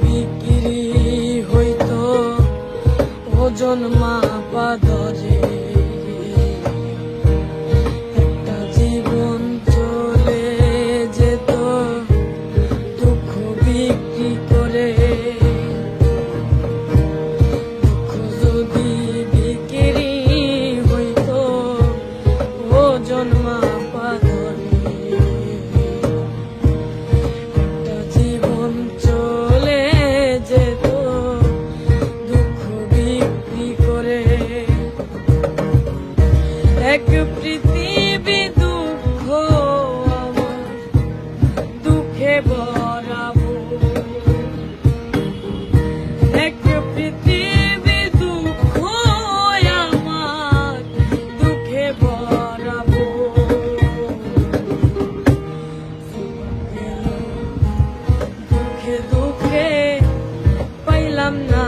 বিক্রি হইতো ওজন মাপা ধরে, একটা জীবন চলে যেত দুঃখ বিক্রি করে। দুঃখ যদি বিক্রি হইতো ওজন মাপা ধরে, একটা জীবন চলে যেত দুঃখ বিক্রি করে। এক পৃথিবী দুঃখ আমার দুঃখে ভরাবো, এক পৃথিবী দুঃখ আমার দুঃখে ভরাবো। দুঃখে দুঃখে পাইলাম না